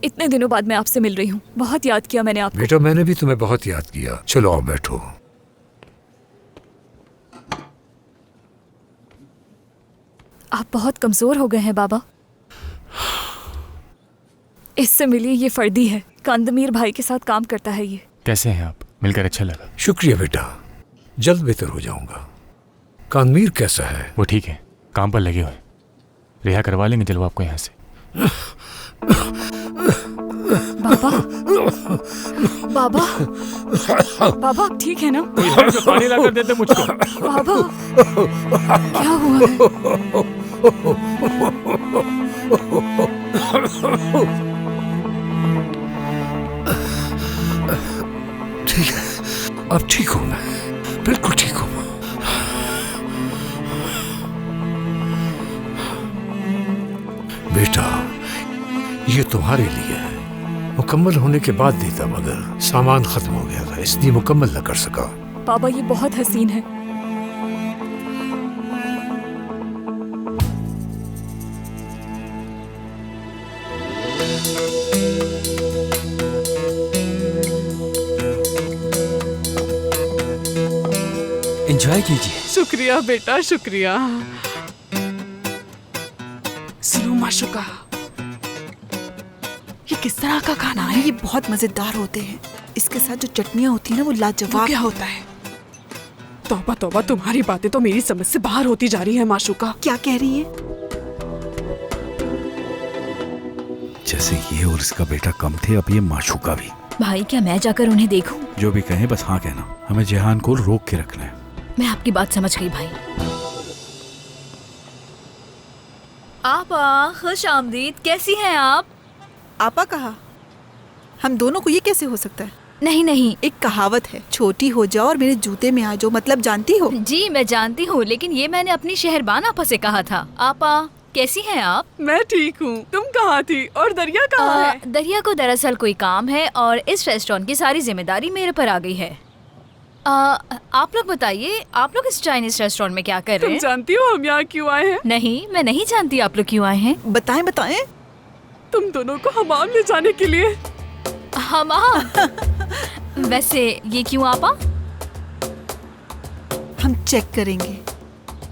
इतने दिनों बाद मैं आपसे मिल रही हूँ। बहुत याद किया मैंने आपको। बेटा मैंने भी तुम्हें बहुत याद किया। चलो आओ बैठो। आप बहुत कमजोर हो गए हैं बाबा। इससे मिलिए, ये फर्दी है, कांदमीर भाई के साथ काम करता है ये। कैसे हैं आप? मिलकर अच्छा लगा। शुक्रिया बेटा, जल्द बेहतर हो जाऊंगा। कानमीर कैसा है? वो ठीक है, काम पर लगे हुए। रिहा करवा लेंगे चलो आपको यहाँ से। बाबा बाबा बाबा आप ठीक है ना? पानी लाकर देते मुझको। बाबा क्या हुआ है? ठीक है, अब ठीक हूं मैं, बिल्कुल ठीक हूं। बेटा ये तुम्हारे लिए है, मुकम्मल होने के बाद देता, मगर सामान खत्म हो गया था इसलिए मुकम्मल न कर सका। बाबा ये बहुत हसीन है। एंजॉय कीजिए। शुक्रिया बेटा, शुक्रिया। सुनो माशुका, ये किस तरह का खाना है? ये बहुत मजेदार होते हैं। इसके साथ जो चटनियाँ होती है ना, वो वो लाजवाब। क्या होता है? तौबा तौबा, तुम्हारी बातें तो मेरी समझ से बाहर होती जा रही है माशुका। क्या कह रही है? जैसे ये और इसका बेटा कम थे, अब ये माशुका भी। भाई क्या मैं जाकर उन्हें देखूं? जो भी कहें बस हाँ कहना। हमें जेहान को रोक के रखना है। मैं आपकी बात समझ गई भाई। आपा खुश आमदीद, कैसी हैं आप? आपा कहा? हम दोनों को ये कैसे हो सकता है? नहीं नहीं एक कहावत है, छोटी हो जाओ और मेरे जूते में आ जाओ, मतलब जानती हो? जी मैं जानती हूँ, लेकिन ये मैंने अपनी शहरबान आपा से कहा था। आपा कैसी हैं आप? मैं ठीक हूँ। तुम कहाँ थी और दरिया कहाँ है? दरिया को दरअसल कोई काम है और इस रेस्टोरेंट की सारी जिम्मेदारी मेरे पर आ गई है। आप लोग बताइए, आप लोग इस चाइनीज रेस्टोरेंट में क्या कर रहे तुम हैं? जानती हो हम यहाँ क्यों आए हैं? नहीं, मैं नहीं जानती आप लोग क्यों आए हैं। बताएं बताएं। तुम दोनों को हमाम ले जाने के लिए। हमाम? वैसे ये क्यों आपा? हम चेक करेंगे।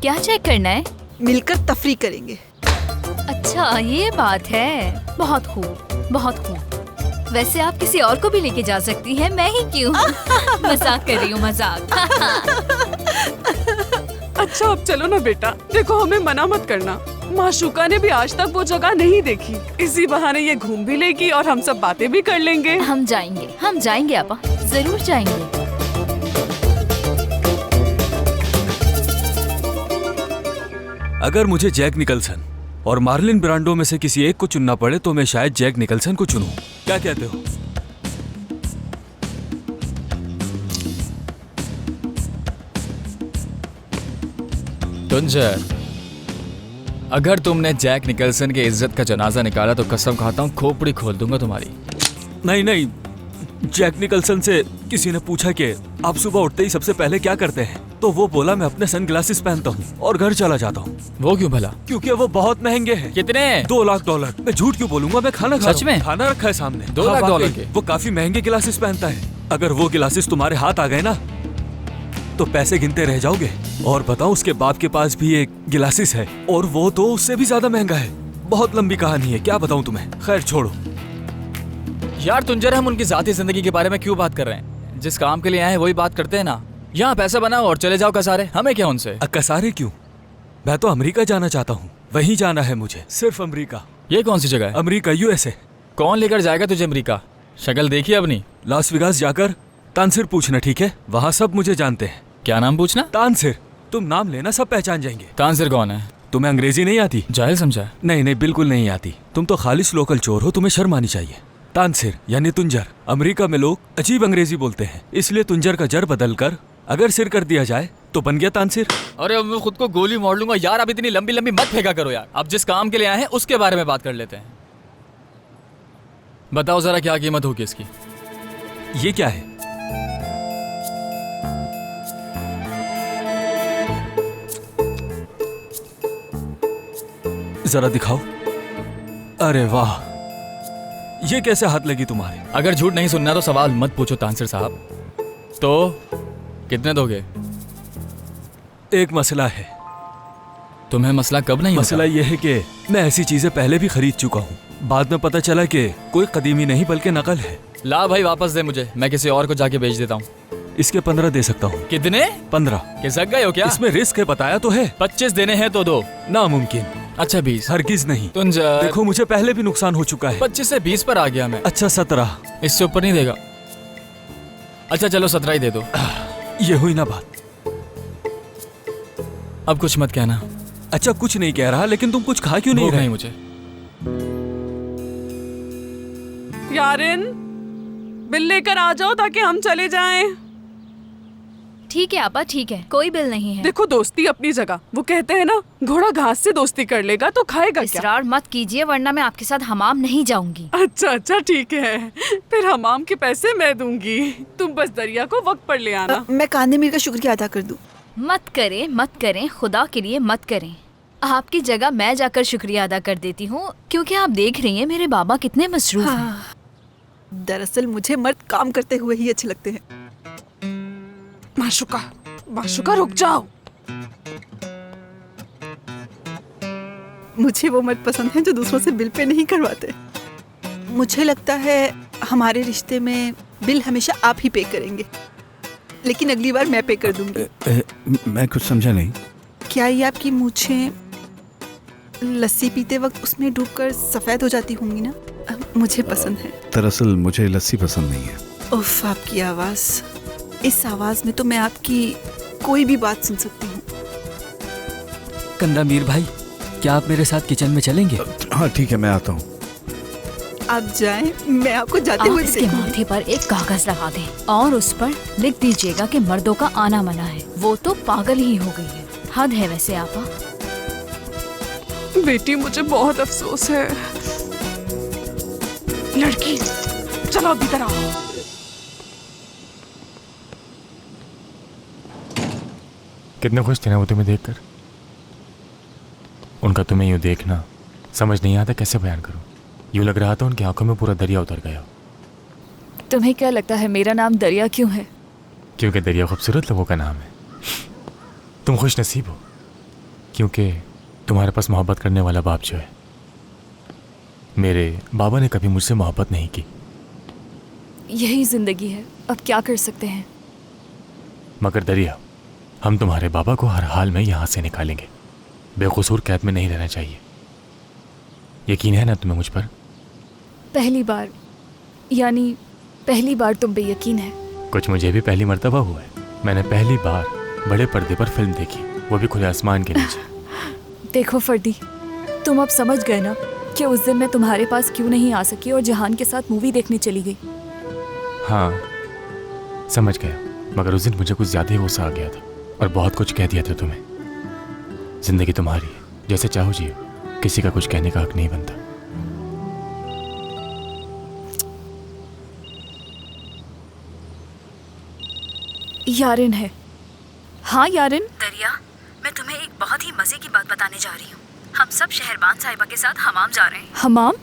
क्या चेक करना है? मिलकर तफरी करेंगे। अच्छा ये बात है, बहुत खूब बहुत खूब। वैसे आप किसी और को भी लेके जा सकती हैं, मैं ही क्यों? मजाक कर रही हूँ, मजाक। अच्छा अब चलो ना बेटा, देखो हमें मना मत करना। माशुका ने भी आज तक वो जगह नहीं देखी, इसी बहाने ये घूम भी लेगी और हम सब बातें भी कर लेंगे। हम जाएंगे आपा, जरूर जाएंगे। अगर मुझे जैक निकलसन और मार्लिन ब्रांडो में से किसी एक को चुनना पड़े तो मैं शायद जैक निकलसन को चुनूं। क्या कहते हो? तुंजर, अगर तुमने जैक निकलसन की इज्जत का जनाजा निकाला तो कसम खाता हूँ खोपड़ी खोल दूंगा तुम्हारी। नहीं नहीं, जैक निकलसन से किसी ने पूछा कि आप सुबह उठते ही सबसे पहले क्या करते हैं, तो वो बोला मैं अपने सन ग्लासेस पहनता हूँ और घर चला जाता हूँ। वो क्यों भला? क्योंकि वो बहुत महंगे हैं। कितने? $2 लाख। मैं झूठ क्यों बोलूंगा, मैं खाना खा सच में? खाना रखा है सामने। $2 लाख वाकई, के? वो काफी महंगे ग्लासेस पहनता है। अगर वो ग्लासेस तुम्हारे हाथ आ गए ना तो पैसे गिनते रह जाओगे। और बताओ, उसके बाप के पास भी एक गिलासिस है और वो तो उससे भी ज्यादा महंगा है। बहुत लंबी कहानी है, क्या बताऊं तुम्हें। खैर छोड़ो यार तुंजर, हम उनकी जाती जिंदगी के बारे में क्यों बात कर रहे हैं? जिस काम के लिए आए हैं वही बात करते हैं ना। यहाँ पैसा बनाओ और चले जाओ कसारे, हमें क्या उनसे। कसारे क्यों? मैं तो अमेरिका जाना चाहता हूँ, वहीं जाना है मुझे, सिर्फ अमेरिका। ये कौन सी जगह है? America, USA। कौन लेकर जाएगा तुझे अमेरिका? शक्ल देखी अपनी? लास वेगास जाकर तानसिर पूछना, ठीक है? वहाँ सब मुझे जानते हैं। क्या नाम पूछना? तानसिर। तुम नाम लेना, सब पहचान जाएंगे। तानसिर कौन है? तुम्हें अंग्रेजी नहीं आती? जाहिल समझा? नहीं नहीं, बिल्कुल नहीं आती। तुम तो खालिश लोकल चोर हो, तुम्हें शर्म आनी चाहिए। तानसिर यानी तुंजर। अमेरिका में लोग अजीब अंग्रेजी बोलते हैं, इसलिए तुंजर का जर बदल कर अगर सिर कर दिया जाए तो बन गया तानसिर। अरे अब मैं खुद को गोली मार लूंगा यार। अब इतनी लंबी लंबी मत फेंका करो यार। अब जिस काम के लिए आए हैं उसके बारे में बात कर लेते हैं। बताओ जरा क्या कीमत होगी इसकी? ये क्या है? जरा दिखाओ। अरे वाह, ये कैसे हाथ लगी तुम्हारे? अगर झूठ नहीं सुनना तो सवाल मत पूछो तानसेर साहब। तो कितने दोगे? एक मसला है। तुम्हें मसला कब नहीं मसला ये है कि मैं ऐसी चीजें पहले भी खरीद चुका हूँ। बाद में पता चला कि कोई कदीमी नहीं बल्कि नकल है। ला भाई वापस दे मुझे, मैं किसी और को जाके बेच देता हूँ। इसके 15 दे सकता हूँ। कितने? 15। खिसक गए हो क्या? इसमें रिस्क है, बताया तो है। 25 देने हैं तो दो। नामुमकिन। अच्छा 20। हरगिज नहीं। तुंजर देखो मुझे पहले भी नुकसान हो चुका है। 25 से 20 पर आ गया मैं। अच्छा 17। इससे ऊपर नहीं देगा। अच्छा चलो 17 ही दे दो। ये हुई ना बात। अब कुछ मत कहना। अच्छा कुछ नहीं कह रहा, लेकिन तुम कुछ खा क्यों नहीं भूख रहे? नहीं मुझे। यारिन, बिल लेकर आ जाओ ताकि हम चले जाएं। ठीक है आपा, ठीक है, कोई बिल नहीं है। देखो दोस्ती अपनी जगह। वो कहते हैं ना, घोड़ा घास से दोस्ती कर लेगा तो खाएगा क्या? इसरार मत कीजिए वरना मैं आपके साथ हमाम नहीं जाऊंगी। अच्छा ठीक है, फिर हमाम के पैसे मैं दूंगी। तुम बस दरिया को वक्त पर ले आना। मैं कान्हे मीर का शुक्रिया अदा कर दूं। मत करें, खुदा के लिए मत करें। आपकी जगह मैं जाकर शुक्रिया अदा कर देती हूँ, क्योंकि आप देख रही हैं मेरे बाबा कितने मसरूफ हैं। दरअसल मुझे मर्द काम करते हुए ही अच्छे लगते हैं। माशुका रुक जाओ। मुझे वो मर्द पसंद है जो दूसरों से बिल पे नहीं करवाते। मुझे लगता है हमारे रिश्ते में बिल हमेशा आप ही पे करेंगे, लेकिन अगली बार मैं पे कर दूंगी। मैं कुछ समझा नहीं। क्या ये आपकी मूछें लस्सी पीते वक्त उसमें डूबकर सफेद हो जाती होंगी ना? मुझे पसंद है। दरअसल मुझे लस्सी पसंद नहीं है। उफ, आपकी आवाज, इस आवाज में तो मैं आपकी कोई भी बात सुन सकती हूँ। कंदा मीर भाई, क्या आप मेरे साथ किचन में चलेंगे? हाँ ठीक है, मैं आता हूँ। आप जाएं, मैं आपको जाते आप हुए इसके देखूंगी। माथे पर एक कागज लगा दें और उस पर लिख दीजिएगा कि मर्दों का आना मना है। वो तो पागल ही हो गई है। हद है वैसे आपा। बेटी, मुझे बहुत अफसोस है। लड़की, चलो भीतर आओ। कितने खुश थे ना वो तुम्हें देखकर। उनका तुम्हें यूँ देखना समझ नहीं आता कैसे बयान करूं। यूँ लग रहा था उनकी आंखों में पूरा दरिया उतर गया। तुम्हें क्या लगता है मेरा नाम दरिया क्यों है? क्योंकि दरिया खूबसूरत लोगों का नाम है। तुम खुश नसीब हो क्योंकि तुम्हारे पास मोहब्बत करने वाला बाप जो है। मेरे बाबा ने कभी मुझसे मोहब्बत नहीं की। यही जिंदगी है, अब क्या कर सकते हैं। मगर दरिया, हम तुम्हारे बाबा को हर हाल में यहाँ से निकालेंगे। बेकसूर कैद में नहीं रहना चाहिए। यकीन है ना तुम्हें मुझ पर? पहली बार तुम पे यकीन है। कुछ मुझे भी पहली मर्तबा हुआ है। मैंने पहली बार बड़े पर्दे पर फिल्म देखी, वो भी खुले आसमान के नीचे। देखो फर्दी, तुम अब समझ गए ना कि उस दिन मैं तुम्हारे पास क्यों नहीं आ सकी और जहान के साथ मूवी देखने चली गई। हाँ समझ गया, मगर उस दिन मुझे कुछ ज़्यादा ही गुस्सा आ गया था और बहुत कुछ कह दिया था तुम्हें। जिंदगी तुम्हारी है, जैसे चाहो जियो, किसी का कुछ कहने का हक नहीं बनता। यारिन है। हाँ यारिन। दरिया, मैं तुम्हें एक बहुत ही मजे की बात बताने जा रही हूँ। हम सब शहरबान साहिबा के साथ हमाम जा रहे हैं। हमाम?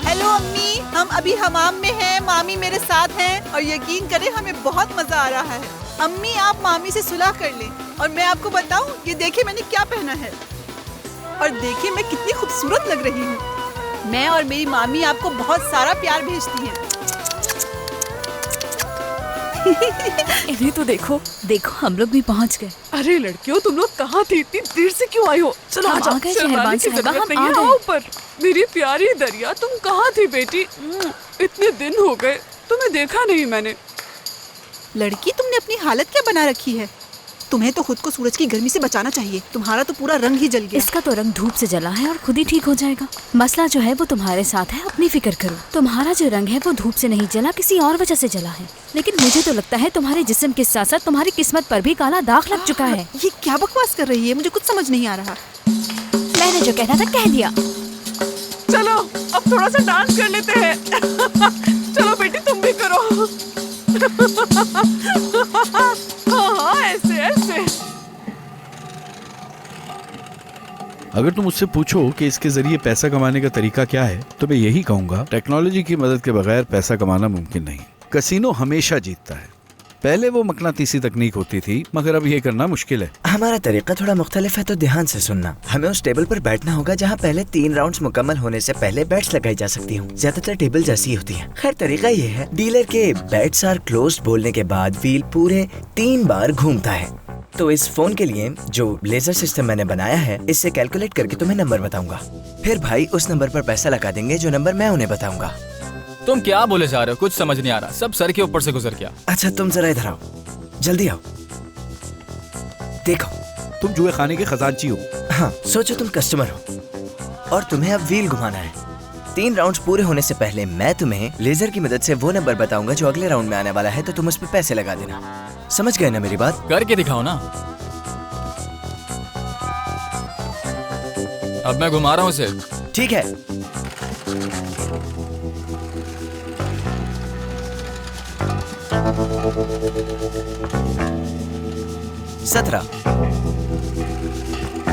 हेलो अम्मी, हम अभी हमाम में हैं। मामी मेरे साथ हैं और यकीन करें हमें बहुत मजा आ रहा है। अम्मी, आप मामी से सुलह कर लें और मैं आपको बताऊं, ये देखिए मैंने क्या पहना है और देखिए मैं कितनी खूबसूरत लग रही हूँ। मैं और मेरी मामी आपको बहुत सारा प्यार भेजती हैं। इन्हें तो देखो हम लोग भी पहुँच गए। अरे लड़कियों, तुम लोग कहाँ थी? इतनी देर से क्यों आई हो? चलो हम आ जाओ। आ गए शर्माने शहरबान की साहिबा, जरूरत हम नहीं है। आ गए। आओ ऊपर। मेरी प्यारी दरिया, तुम कहाँ थी बेटी? इतने दिन हो गए, तुम्हें देखा नहीं मैंने। लड़की, तुमने अपनी हालत क्या बना रखी है? तुम्हें तो खुद को सूरज की गर्मी से बचाना चाहिए। तुम्हारा तो पूरा रंग ही जल गया। इसका तो रंग धूप से जला है और खुद ही ठीक हो जाएगा। मसला जो है वो तुम्हारे साथ है, अपनी फिक्र करो। तुम्हारा जो रंग है वो धूप से नहीं जला, किसी और वजह से जला है। लेकिन मुझे तो लगता है तुम्हारे जिस्म के साथ साथ तुम्हारी किस्मत पर भी काला दाग लग चुका है। ये क्या बकवास कर रही है? मुझे कुछ समझ नहीं आ रहा। मैंने जो कहना था कह दिया। चलो अब थोड़ा सा डांस कर लेते हैं। चलो बेटी, तुम भी करो। हाँ, ऐसे ऐसे। अगर तुम मुझसे पूछो कि इसके जरिए पैसा कमाने का तरीका क्या है, तो मैं यही कहूंगा, टेक्नोलॉजी की मदद के बगैर पैसा कमाना मुमकिन नहीं। कसीनो हमेशा जीतता है। पहले वो मकनातीसी तकनीक होती थी, मगर अब ये करना मुश्किल है। हमारा तरीका थोड़ा मुख्तलिफ है, तो ध्यान से सुनना। हमें उस टेबल पर बैठना होगा जहाँ पहले 3 राउंड्स मुकम्मल होने से पहले बैट्स लगाई जा सकती हूँ। ज्यादातर टेबल जैसी होती है। खैर तरीका ये है, डीलर के बैट्स आर क्लोज्ड बोलने के बाद व्हील पूरे 3 बार घूमता है। तो इस फोन के लिए जो लेजर सिस्टम मैंने बनाया है, इससे कैलकुलेट करके तुम्हें नंबर बताऊंगा। फिर भाई उस नंबर पर पैसा लगा देंगे जो नंबर मैं उन्हें बताऊंगा। तुम क्या बोले जा रहे हो? कुछ समझ नहीं आ रहा। सब सर के ऊपर से गुजर गया। अच्छा तुम जरा इधर आओ, जल्दी आओ। देखो तुम जुए खाने के खजांची हो। हाँ, सोचो तुम कस्टमर हो और तुम्हें अब व्हील घुमाना है। 3 राउंड्स पूरे होने से पहले मैं तुम्हें लेजर की मदद से वो नंबर बताऊंगा जो अगले राउंड में आने वाला है, तो तुम उस पर पैसे लगा देना। समझ गए ना मेरी बात? करके दिखाओ ना। अब मैं घुमा रहा हूँ उसे। ठीक है। सत्रह।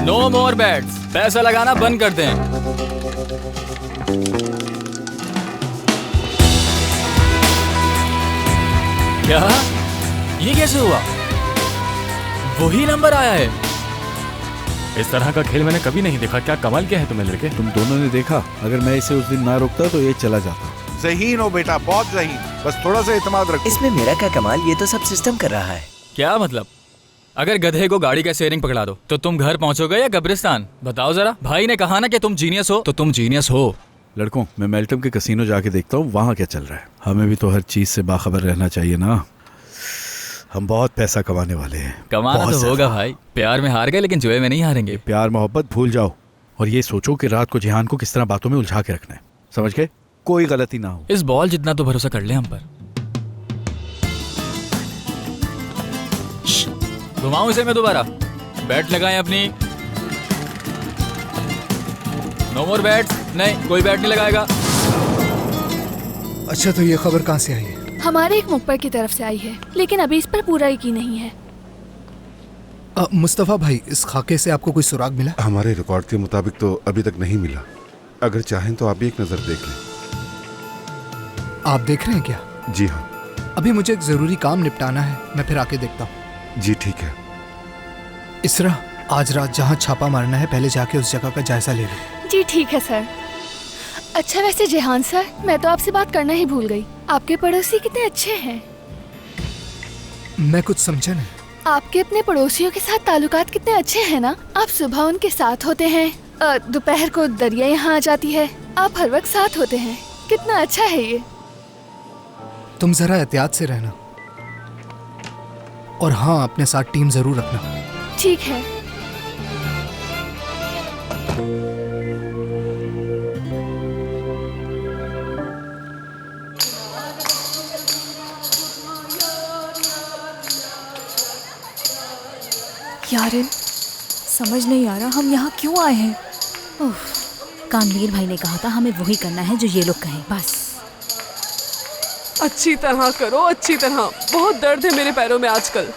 नो मोर बैट्स। पैसा लगाना बंद कर दें। क्या? ये कैसे हुआ? वही नंबर आया है। इस तरह का खेल मैंने कभी नहीं देखा। क्या कमाल क्या है तुम्हें लड़के? तुम दोनों ने देखा, अगर मैं इसे उस दिन ना रोकता तो ये चला जाता। ज़हीन हो बेटा, बहुत ज़हीन। बस थोड़ा सा इत्मीनान रखो। इसमें मेरा क्या कमाल, ये तो सब सिस्टम कर रहा है। क्या मतलब? अगर गधे को गाड़ी का स्टीयरिंग पकड़ा दो तो तुम घर पहुंचोगे या कब्रिस्तान? बताओ जरा। भाई ने कहा ना कि तुम जीनियस हो, तो तुम जीनियस हो। लड़कों, मैं मेल्टम के कसीनो जाके देखता हूँ वहाँ क्या चल रहा है। हमें भी तो हर चीज से बाखबर रहना चाहिए ना। हम बहुत पैसा कमाने वाले हैं। कमाना तो होगा भाई। प्यार में हार गए लेकिन जुए में नहीं हारेंगे। प्यार मोहब्बत भूल जाओ और ये सोचो कि रात को जिहान को किस तरह बातों में उलझा के रखना है। समझ गए? कोई गलती ना हो। इस बॉल जितना तो भरोसा कर ले हम पर। घुमाऊं इसे मैं दोबारा। बैट लगाएं अपनी। नो मोर बैट्स। नहीं, कोई बैट नहीं लगाएगा। अच्छा, तो ये खबर कहाँ से आई है? हमारे एक मुखबर की तरफ से आई है, लेकिन अभी इस पर पूरा यकीन नहीं है। मुस्तफ़ा भाई, इस खाके से आपको कोई सुराग मिला? हमारे रिकॉर्ड के मुताबिक तो अभी तक नहीं मिला। अगर चाहें तो आप भी एक नजर देख लें। आप देख रहे हैं क्या? जी हाँ। अभी मुझे एक जरूरी काम निपटाना है, मैं फिर आके देखता हूँ। जी ठीक है। इसरा, आज रात जहाँ छापा मारना है पहले जाके उस जगह का जायजा ले लो। जी ठीक है सर। अच्छा वैसे जेहान सर, मैं तो आपसे बात करना ही भूल गई। आपके पड़ोसी कितने अच्छे हैं। मैं कुछ समझा नहीं। आपके अपने पड़ोसियों के साथ ताल्लुकात कितने अच्छे हैं ना। आप सुबह उनके साथ होते हैं, दोपहर को दरिया यहाँ आ जाती है, आप हर वक्त साथ होते हैं। कितना अच्छा है ये। तुम जरा एहतियात से रहना और हाँ, अपने साथ टीम जरूर रखना। ठीक है। यारिन, समझ नहीं आ रहा हम यहाँ क्यों आए हैं। उफ, कानवीर भाई ने कहा था हमें वही करना है जो ये लोग कहें, बस। अच्छी तरह करो, अच्छी तरह। बहुत दर्द है मेरे पैरों में आजकल।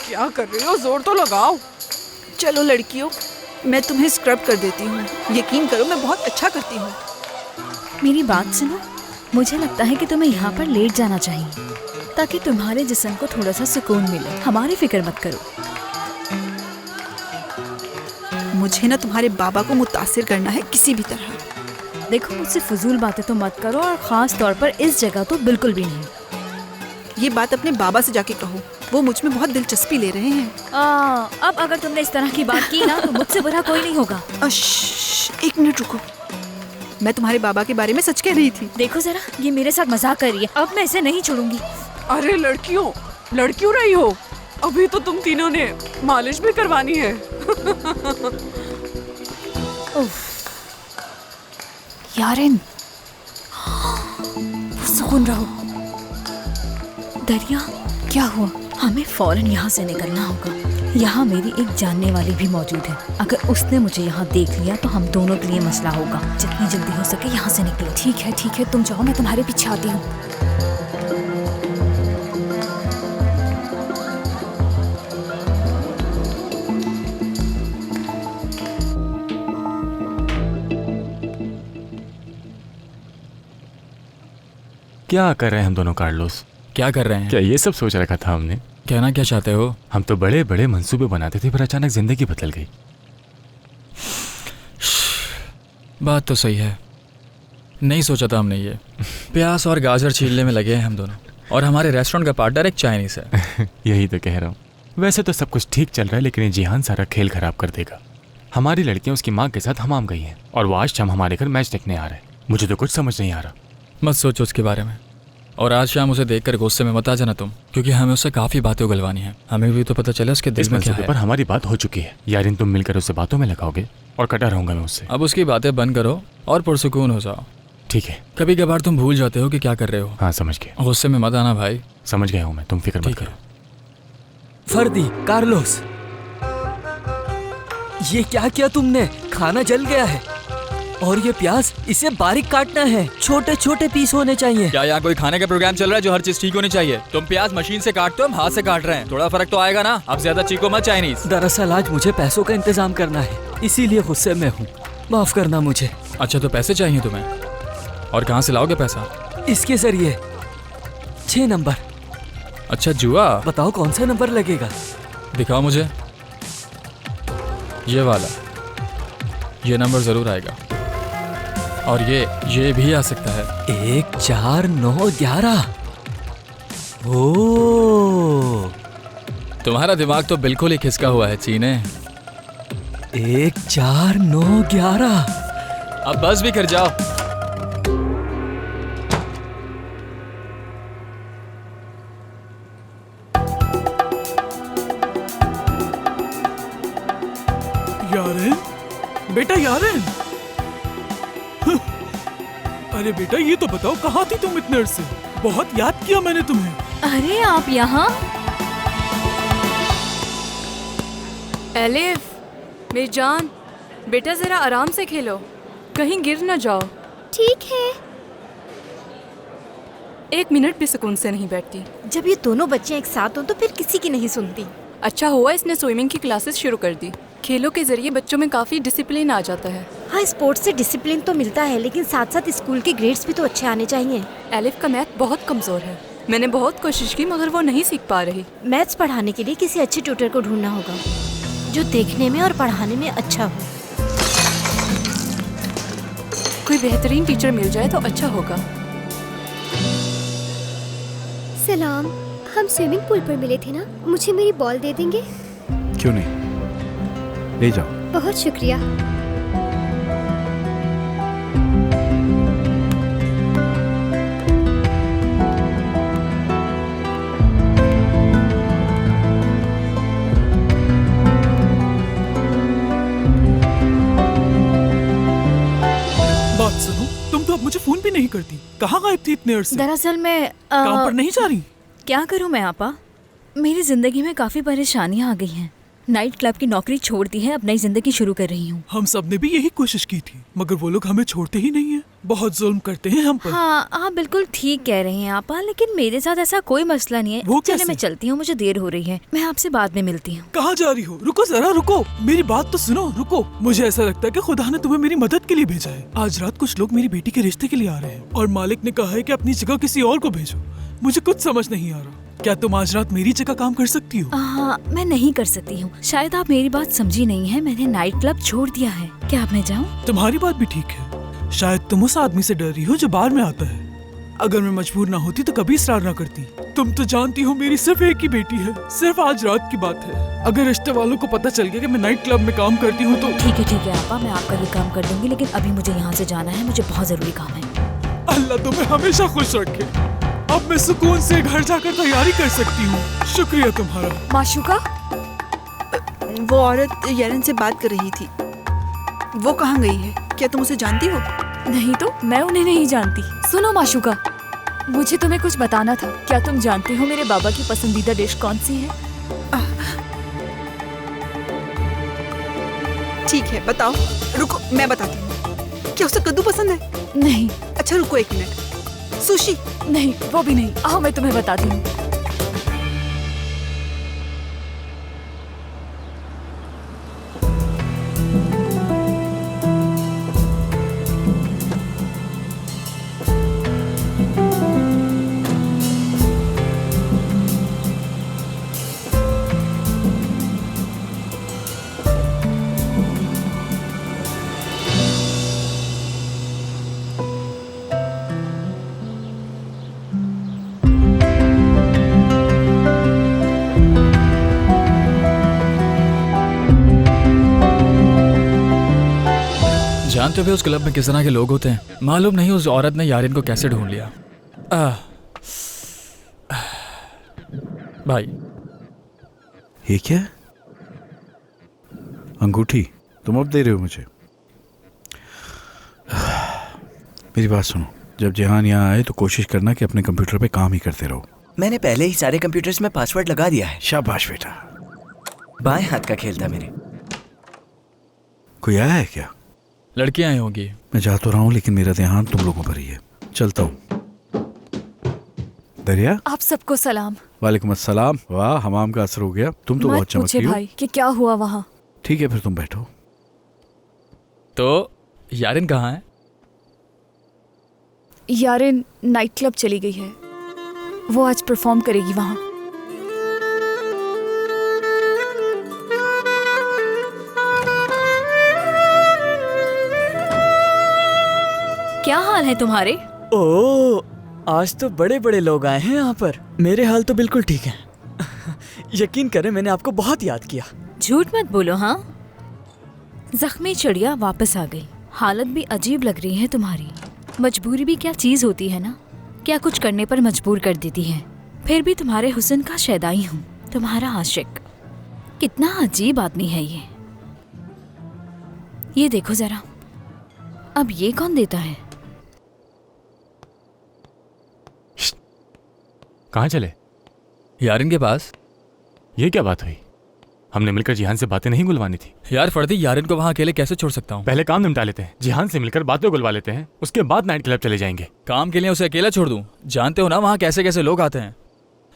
क्या कर रही हो? जोर तो लगाओ। चलो लड़कियों, मैं तुम्हें स्क्रब कर देती हूँ। यकीन करो मैं बहुत अच्छा करती हूँ। मेरी बात सुनो, मुझे लगता है कि तुम्हें यहाँ पर लेट जाना चाहिए ताकि तुम्हारे जिस्म को थोड़ा सा सुकून मिले। हमारी फिक्र मत करो। मुझे ना तुम्हारे बाबा को मुतासिर करना है किसी भी तरह। देखो, मुझसे फजूल बातें तो मत करो और ख़ास तौर पर इस जगह तो बिल्कुल भी नहीं। ये बात अपने बाबा से जाके कहो, वो मुझ में बहुत दिलचस्पी ले रहे हैं। अब अगर तुमने इस तरह की बात की ना तो मुझसे बुरा कोई नहीं होगा। एक मिनट रुको, मैं तुम्हारे बाबा के बारे में सच कह रही थी। देखो जरा, ये मेरे साथ मजाक कर रही है। अब मैं इसे नहीं छोड़ूंगी। अरे लड़कियों, लड़ क्यों रही हो? अभी तो तुम तीनों ने मालिश भी करवानी है। यारिन, सुकून रहो। दरिया, क्या हुआ? हमें फौरन यहाँ से निकलना होगा। यहाँ मेरी एक जानने वाली भी मौजूद है। अगर उसने मुझे यहाँ देख लिया तो हम दोनों के लिए मसला होगा। जितनी जल्दी हो सके यहाँ से निकलो। ठीक है, तुम जाओ, मैं तुम्हारे पीछे आती हूँ। क्या कर रहे हैं हम दोनों कार्लोस? क्या कर रहे हैं? क्या ये सब सोच रखा था हमने? कहना क्या चाहते हो? हम तो बड़े बड़े मंसूबे बनाते थे, पर अचानक जिंदगी बदल गई। बात तो सही है, नहीं सोचा था हमने ये। प्याज और गाजर छीलने में लगे हैं हम दोनों, और हमारे रेस्टोरेंट का पार्टनर एक चाइनीज है। यही तो कह रहा हूँ। वैसे तो सब कुछ ठीक चल रहा है, लेकिन ये जिहान सारा खेल खराब कर देगा। हमारी लड़कियां उसकी माँ के साथ हमाम गई हैं, और वो आज शाम हमारे घर मैच देखने आ रहे हैं। मुझे तो कुछ समझ नहीं आ रहा। मत सोचो उसके बारे में, और आज शाम उसे देखकर गुस्से में मत आ जाना तुम, क्योंकि हमें उससे काफी बातें उगलवानी है। हमें भी तो पता चले उसके दिल में क्या है। पर हमारी बात हो चुकी है यारिन, तुम मिलकर उससे बातों में लगाओगे और कटा रहूंगा मैं उससे। अब उसकी बातें बंद करो और पुरसुकून हो जाओ। ठीक है। कभी कभार तुम भूल जाते हो कि क्या कर रहे हो। हाँ समझ गया। गुस्से में मत आना भाई। समझ गया हूँ मैं, तुम फिक्र मत करो। फर्दी, कार्लोस, ये क्या किया तुमने? खाना जल गया है। और ये प्याज, इसे बारीक काटना है, छोटे छोटे पीस होने चाहिए। क्या यहाँ कोई खाने का प्रोग्राम चल रहा है जो हर चीज ठीक होनी चाहिए? तुम प्याज मशीन से काटते हो, हम हाथ से काट रहे हैं, थोड़ा फर्क तो आएगा ना। अब ज्यादा चीको मत चाइनीज। दरअसल आज मुझे पैसों का इंतजाम करना है, इसीलिए गुस्से में हूँ, माफ करना मुझे। अच्छा तो पैसे चाहिए तुम्हें, और कहाँ से लाओगे पैसा? इसके जरिए 6 नंबर। अच्छा जुआ? बताओ कौन सा नंबर लगेगा? दिखाओ मुझे। ये वाला, ये नंबर जरूर आएगा, और ये भी आ सकता है। 1 4 9 11। ओ, तुम्हारा दिमाग तो बिल्कुल ही खिसका हुआ है चीने। 1 4 9 11। अब बस भी कर जाओ। यारेन, बेटा यारेन। अरे बेटा ये तो बताओ कहाँ थी तुम इतने अरसे? बहुत याद किया मैंने तुम्हें। अरे आप यहाँ? एलिफ, मेरी जान, बेटा जरा आराम से खेलो, कहीं गिर ना जाओ। ठीक है। 1 मिनट भी सुकून से नहीं बैठती। जब ये दोनों बच्चे एक साथ हो तो फिर किसी की नहीं सुनती। अच्छा हुआ इसने स्विमिंग की क्लासेस शुरू कर दी। खेलों के जरिए बच्चों में काफी डिसिप्लिन आ जाता है। हाँ, स्पोर्ट्स से डिसिप्लिन तो मिलता है, लेकिन साथ साथ स्कूल के ग्रेड्स भी तो अच्छे आने चाहिए। एलिफ का मैथ बहुत कमजोर है, मैंने बहुत कोशिश की मगर वो नहीं सीख पा रही। मैथ्स पढ़ाने के लिए किसी अच्छे ट्यूटर को ढूंढना होगा जो देखने में और पढ़ाने में अच्छा हो। कोई बेहतरीन टीचर मिल जाए तो अच्छा होगा। सलाम, हम स्विमिंग पूल पर मिले थे ना, मुझे मेरी बॉल दे देंगे? क्यों नहीं, ले जाओ। बहुत शुक्रिया। बात सुनो, तुम तो अब मुझे फोन भी नहीं करती, कहाँ गायब थी इतने अरसे? दरअसल मैं काम पर नहीं जा रही? क्या करूं मैं आपा, मेरी जिंदगी में काफी परेशानियां आ गई हैं। नाइट क्लब की नौकरी छोड़ दी है, अब नई जिंदगी शुरू कर रही हूँ। हम सब ने भी यही कोशिश की थी, मगर वो लोग हमें छोड़ते ही नहीं हैं, बहुत जुल्म करते हैं हम पर। हाँ आप बिल्कुल ठीक कह रहे हैं आपा, लेकिन मेरे साथ ऐसा कोई मसला नहीं है। वो चले कैसे? मैं चलती हूँ, मुझे देर हो रही है, मैं आपसे बाद में मिलती हूँ। कहाँ जा रही हो? रुको जरा, रुको, मेरी बात तो सुनो, रुको। मुझे ऐसा लगता है कि खुदा ने तुम्हें मेरी मदद के लिए भेजा है। आज रात कुछ लोग मेरी बेटी के रिश्ते के लिए आ रहे हैं, और मालिक ने कहा है कि अपनी जगह किसी और को भेजो। मुझे कुछ समझ नहीं आ रहा, क्या तुम आज रात मेरी जगह काम कर सकती हो? हाँ मैं नहीं कर सकती हूँ, शायद आप मेरी बात समझी नहीं है, मैंने नाइट क्लब छोड़ दिया है। क्या अब मैं जाऊँ? तुम्हारी बात भी ठीक है, शायद तुम उस आदमी से डर रही हो जो बार में आता है। अगर मैं मजबूर ना होती तो कभी इसरार ना करती। तुम तो जानती हो मेरी सिर्फ एक ही बेटी है, सिर्फ आज रात की बात है। अगर रिश्ते वालों को पता चल गया कि मैं नाइट क्लब में काम करती हूँ तो ठीक है आपा, मैं आपका भी काम कर दूंगी, लेकिन अभी मुझे यहाँ से जाना है, मुझे बहुत जरूरी काम है। अल्लाह तुम्हें हमेशा खुश रखे। अब मैं सुकून से घर जाकर तैयारी कर सकती हूँ। शुक्रिया तुम्हारा। माशुका, वो औरत यारन से बात कर रही थी, वो कहाँ गई है? क्या तुम उसे जानती हो? नहीं तो मैं उन्हें नहीं जानती। सुनो माशुका, मुझे तुम्हें कुछ बताना था। क्या तुम जानती हो मेरे बाबा की पसंदीदा डिश कौन सी है? ठीक है बताओ। रुको मैं बताती हूँ। क्या उसे कद्दू पसंद है? नहीं। अच्छा रुको 1 मिनट। सुशी? नहीं, वो भी नहीं। आओ मैं तुम्हें बताती हूँ। जानते हो उस क्लब में किस तरह के लोग होते हैं? मालूम नहीं उस औरत ने यारिन को कैसे ढूंढ लिया। भाई ये क्या है? अंगूठी तुम अब दे रहे हो मुझे? मेरी बात सुनो, जब जिहान यहाँ आए तो कोशिश करना कि अपने कंप्यूटर पे काम ही करते रहो। मैंने पहले ही सारे कंप्यूटर्स में पासवर्ड लगा दिया है। शाबाश बेटा। बाएं हाथ का खेल था मेरे। कोई आया है क्या? लड़कियां आई होंगी। मैं जा तो रहा हूँ लेकिन मेरा ध्यान तुम लोगों पर ही है। चलता हूँ। दरिया, आप सबको सलाम। वालेकुम अस्सलाम। वाह, हमाम का असर हो गया। तुम तो बहुत चमक रही हो। भाई कि क्या हुआ वहाँ? ठीक है फिर तुम बैठो। तो यारिन कहाँ है? यारिन नाइट क्लब चली गई है। वो आज परफॉर्म करेगी वहाँ। क्या हाल है तुम्हारे? ओह, आज तो बड़े बड़े लोग आए हैं यहाँ पर। मेरे हाल तो बिल्कुल ठीक है। यकीन करें मैंने आपको बहुत याद किया। झूठ मत बोलो। हाँ, जख्मी चिड़िया वापस आ गई। हालत भी अजीब लग रही है तुम्हारी। मजबूरी भी क्या चीज होती है ना, क्या कुछ करने पर मजबूर कर देती है। फिर भी तुम्हारे हुस्न का शैदाई हूँ, तुम्हारा आशिक। कितना अजीब आदमी है ये। ये देखो जरा, अब ये कौन देता है? कहाँ चले? यारिन के पास। ये क्या बात हुई? हमने मिलकर जिहान से बातें नहीं गुलवानी थी। यार फर्दी, यारिन को वहाँ अकेले कैसे छोड़ सकता हूँ? पहले काम निपटा लेते हैं, जिहान से मिलकर बातें गुलवा लेते हैं, उसके बाद नाइट क्लब चले जाएंगे। काम के लिए उसे अकेला छोड़ दूँ? जानते हो ना वहाँ कैसे कैसे लोग आते हैं।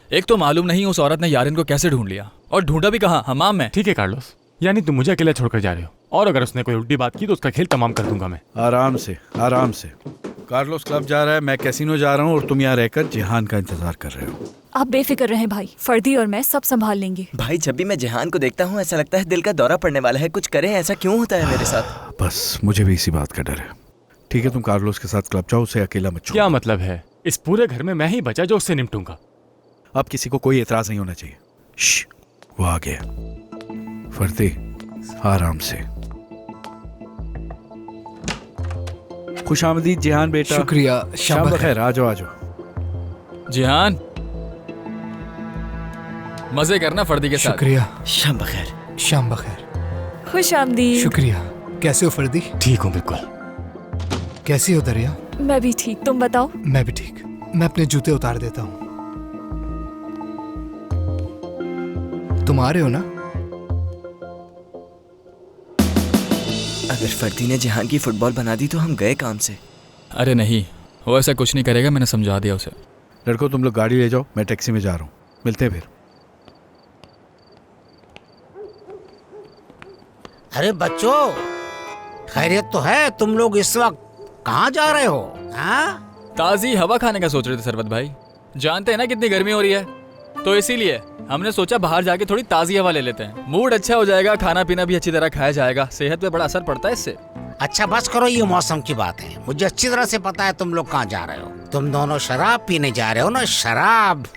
एक तो मालूम नहीं उस औरत ने यारिन को कैसे ढूंढ लिया, और ढूंढा भी कहाँ? हमाम में। ठीक है कार्लोस, यानी तुम मुझे अकेला छोड़कर जा रहे हो, और अगर उसने कोई उल्टी बात की तो उसका खेल तमाम कर दूंगा मैं। आराम से, आराम से। कार्लोस क्लब जा रहा है, मैं कैसीनो जा रहा हूँ, और तुम यहाँ रहकर जिहान का इंतजार कर रहे हो। आप बेफिक्र रहें भाई, फर्दी और मैं सब संभाल लेंगे। भाई जब भी मैं जिहान को देखता हूँ ऐसा लगता है दिल का दौरा पड़ने वाला है। कुछ करें, ऐसा क्यों होता है मेरे साथ? बस मुझे भी इसी बात का डर है। ठीक है, तुम कार्लोस के साथ क्लब जाओ, उसे अकेला मत छोड़ो। क्या मतलब है? इस पूरे घर में मैं ही बचा जो उससे निपटूंगा। अब किसी को कोई एतराज नहीं होना चाहिए। वो आ गया। फर्दी, आराम से। खुशामदीद जिहान बेटा। शुक्रिया। शाम बखैर। आ जाओ, आ जाओ। जिहान, मजे करना फर्दी के साथ। शुक्रिया। शाम बखैर। शाम बखैर। खुश आमदीद। शुक्रिया। कैसे हो फर्दी? ठीक हूँ बिल्कुल। कैसी हो दरिया? मैं भी ठीक, तुम बताओ? मैं भी ठीक। मैं अपने जूते उतार देता हूँ। तुम आ रहे हो ना? अगर फर्दी ने जिहान की फुटबॉल बना दी तो हम गए काम से। अरे नहीं, वो ऐसा कुछ नहीं करेगा, मैंने समझा दिया उसे। लड़कों तुम लोग गाड़ी ले जाओ, मैं टैक्सी में जा रहा हूँ। मिलते हैं फिर। अरे बच्चों, खैरियत तो है? तुम लोग इस वक्त कहाँ जा रहे हो? हाँ? ताजी हवा खाने का सोच रहे थे सरबत भाई। जानते हैं ना कितनी गर्मी हो रही है, तो इसीलिए हमने सोचा बाहर जाके थोड़ी ताजी हवा ले लेते हैं। मूड अच्छा हो जाएगा, खाना पीना भी अच्छी तरह खाया जाएगा, सेहत पे बड़ा असर पड़ता है इससे। अच्छा बस करो, ये मौसम की बात है। मुझे अच्छी तरह से पता है तुम लोग कहाँ जा रहे हो। तुम दोनों शराब पीने जा रहे हो ना, शराब।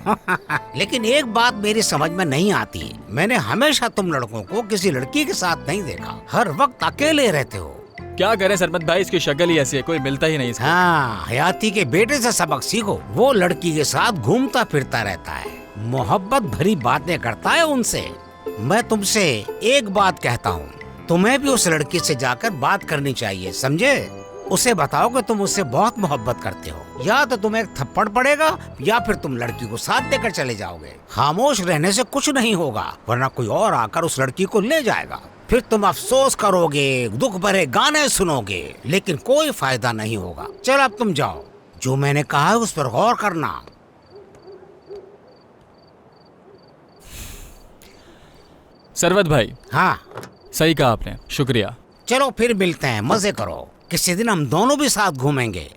लेकिन एक बात मेरी समझ में नहीं आती। मैंने हमेशा तुम लड़कों को किसी लड़की के साथ नहीं देखा, हर वक्त अकेले रहते हो। क्या करें सरबत भाई, इसकी शक्ल ही ऐसी है, कोई मिलता ही नहीं इसको। हाँ, हयाती के बेटे से सबक सीखो। वो लड़की के साथ घूमता फिरता रहता है, मोहब्बत भरी बातें करता है उनसे। मैं तुमसे एक बात कहता हूँ, तुम्हें भी उस लड़की से जाकर बात करनी चाहिए, समझे? उसे बताओ कि तुम उससे बहुत मोहब्बत करते हो। या तो तुम्हें एक थप्पड़ पड़ेगा या फिर तुम लड़की को साथ देकर चले जाओगे। खामोश रहने से कुछ नहीं होगा, वरना कोई और आकर उस लड़की को ले जाएगा। फिर तुम अफसोस करोगे, दुख भरे गाने सुनोगे, लेकिन कोई फायदा नहीं होगा। चल अब तुम जाओ, जो मैंने कहा है उस पर गौर करना। सरवत भाई। हाँ, सही कहा आपने, शुक्रिया। चलो फिर मिलते हैं, मजे करो। किसी दिन हम दोनों भी साथ घूमेंगे।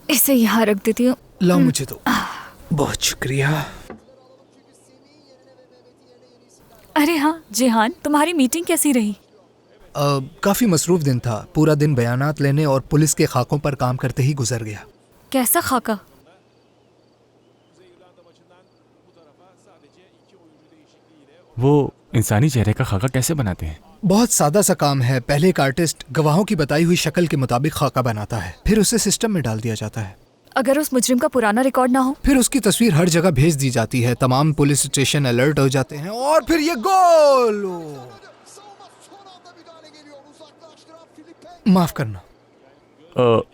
इसे यहाँ रख देती हूँ। लाओ मुझे तो। बहुत शुक्रिया। अरे हाँ जिहान, तुम्हारी मीटिंग कैसी रही? काफ़ी मसरूफ दिन था। पूरा दिन बयानात लेने और पुलिस के खाकों पर काम करते ही गुजर गया। कैसा खाका? वो इंसानी चेहरे का खाका कैसे बनाते हैं? बहुत सादा सा काम है। पहले एक आर्टिस्ट गवाहों की बताई हुई शक्ल के मुताबिक खाका बनाता है, फिर उसे सिस्टम में डाल दिया जाता है। अगर उस मुजरिम का पुराना रिकॉर्ड ना हो? फिर उसकी तस्वीर हर जगह भेज दी जाती है, तमाम पुलिस स्टेशन अलर्ट हो जाते हैं और फिर ये गोल। माफ करना।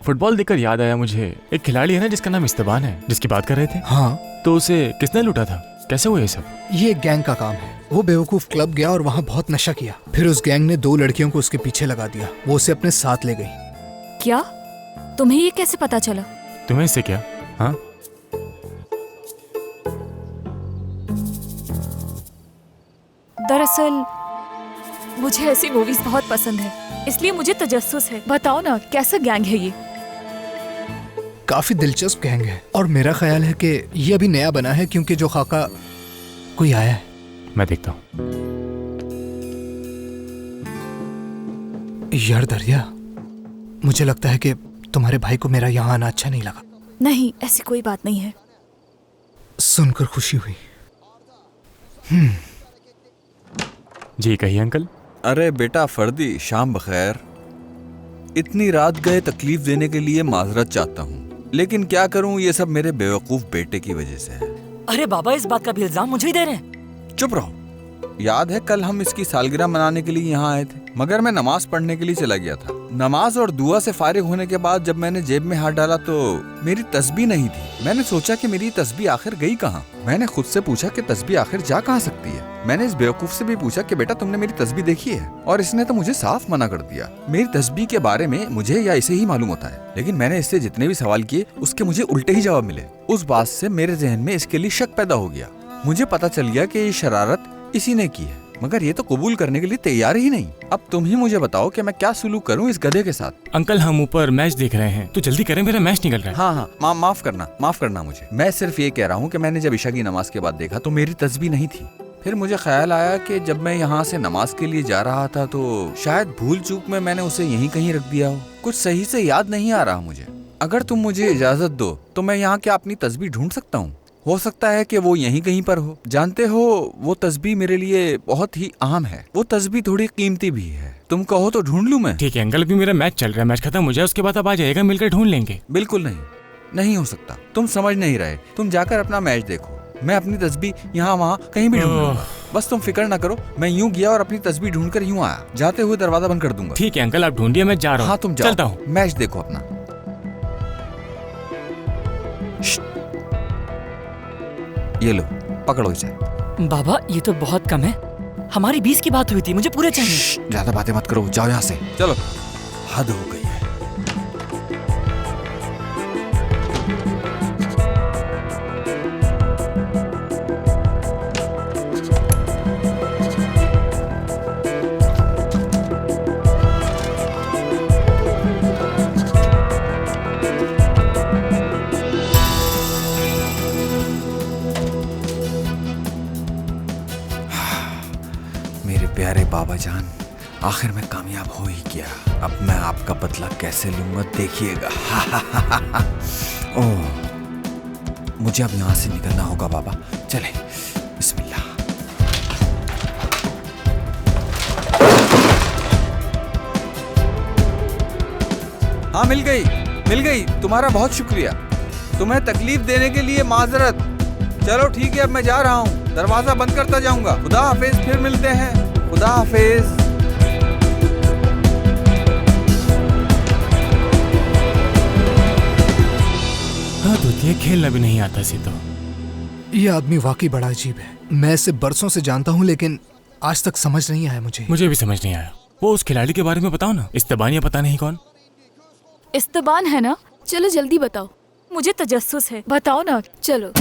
फुटबॉल देखकर याद आया मुझे, एक खिलाड़ी है ना जिसका नाम इस्तबान है, जिसकी बात कर रहे थे। हाँ। तो उसे किसने लूटा था? कैसे हुआ ये सब? ये एक गैंग का काम है। वो बेवकूफ क्लब गया और वहाँ बहुत नशा किया। फिर उस गैंग ने 2 लड़कियों को उसके पीछे लगा दिया। वो उसे अपने साथ ले गई। क्या? तुम्हें ये कैसे पता चला? तुम्हें इससे क्या? हाँ? दरअसल मुझे ऐसी मूवीज बहुत पसंद है, इसलिए मुझे तजस्सुस है। बताओ ना कैसा गैंग है ये? काफी दिलचस्प गैंग है और मेरा ख्याल है कि ये अभी नया बना है क्योंकि जो खाका कोई आया है। मैं देखता हूँ। यार दरिया, मुझे लगता है कि तुम्हारे भाई को मेरा यहाँ आना अच्छा नहीं लगा। नहीं, ऐसी कोई बात नहीं है। सुनकर खुशी हुई। जी कहिए अंकल। अरे बेटा फर्दी, शाम बखैर। इतनी रात गए तकलीफ देने के लिए माजरत चाहता हूँ, लेकिन क्या करूँ, ये सब मेरे बेवकूफ बेटे की वजह से है। अरे बाबा, इस बात का भी इल्जाम मुझे ही दे रहे हैं। चुप रहो। याद है कल हम इसकी सालगिरह मनाने के लिए यहाँ आए थे, मगर मैं नमाज पढ़ने के लिए चला गया था। नमाज और दुआ से फारिग होने के बाद जब मैंने जेब में हाथ डाला तो मेरी तस्बीह नहीं थी। मैंने सोचा कि मेरी तस्बीह आखिर गई कहाँ। मैंने खुद से पूछा कि तस्बीह आखिर जा कहाँ सकती है। मैंने इस बेवकूफ से भी पूछा कि बेटा तुमने मेरी तस्बीह देखी है, और इसने तो मुझे साफ मना कर दिया। मेरी तस्बीह के बारे में मुझे या इसे ही मालूम होता है, लेकिन मैंने इससे जितने भी सवाल किए उसके मुझे उल्टे ही जवाब मिले। उस बात से मेरे जहन में इसके लिए शक पैदा हो गया। मुझे पता चल गया कि ये शरारत इसी ने की है, मगर ये तो कबूल करने के लिए तैयार ही नहीं। अब तुम ही मुझे बताओ कि मैं क्या सुलूक करूं इस गधे के साथ। अंकल हम ऊपर मैच देख रहे हैं, तो जल्दी करें, मेरा मैच निकल रहा है। हाँ, माफ करना मुझे। मैं सिर्फ ये कह रहा हूँ कि मैंने जब ईशा की नमाज के बाद देखा तो मेरी तस्बीह नहीं थी। फिर मुझे ख्याल आया कि जब मैं यहाँ से नमाज के लिए जा रहा था तो शायद भूल चूक में मैंने उसे यहीं कहीं रख दिया हो। कुछ सही से याद नहीं आ रहा मुझे। अगर तुम मुझे इजाजत दो तो मैं यहाँ क्या अपनी तस्बीह ढूंढ सकता हूँ? हो सकता है कि वो यहीं कहीं पर हो। जानते हो, वो तस्बीह मेरे लिए बहुत ही अहम है। वो तस्बीह थोड़ी कीमती भी है। तुम कहो तो ढूंढ लूं मैं? ठीक है अंकल, अभी मेरा मैच चल रहा है, मैच खत्म हो जाए उसके बाद अब आ जाएगा, मिलकर ढूंढ लेंगे। बिल्कुल नहीं हो सकता। तुम समझ नहीं रहे। तुम जाकर अपना मैच देखो, मैं अपनी तस्बीह यहाँ वहाँ कहीं भी ढूंढ लूंगा। बस तुम फिक्र ना करो। मैं यूं गया और अपनी तस्बीह ढूंढ कर यूं आया। जाते हुए दरवाजा बंद कर दूंगा। ठीक है अंकल, आप ढूंढिए, मैं जा रहा हूँ। हाँ तुम जाओ, चलता हूँ। मैच देखो अपना। ये लो, पकड़ो इसे। बाबा ये तो बहुत कम है, हमारी 20 की बात हुई थी, मुझे पूरे चाहिए। ज्यादा बातें मत करो, जाओ यहाँ से। चलो, हद हो गई है। प्यारे बाबा जान, आखिर में कामयाब हो ही गया। अब मैं आपका बदला कैसे लूंगा देखिएगा। ओह, मुझे अब यहाँ से निकलना होगा बाबा। चले, बिस्मिल्लाह। हाँ मिल गई। तुम्हारा बहुत शुक्रिया। तुम्हें तकलीफ देने के लिए माजरत। चलो ठीक है, अब मैं जा रहा हूँ, दरवाजा बंद करता जाऊंगा। खुदा हाफिज, फिर मिलते हैं। खुदा हाफिज। हाँ तो ये खेलना भी नहीं आता सी तो। ये आदमी वाकई बड़ा अजीब है। मैं इसे बरसों से जानता हूँ लेकिन आज तक समझ नहीं आया मुझे भी समझ नहीं आया। वो उस खिलाड़ी के बारे में बताओ ना, इस्तबान या पता नहीं कौन। इस्तबान है ना? चलो जल्दी बताओ, मुझे तजस्सुस है। बताओ ना। चलो।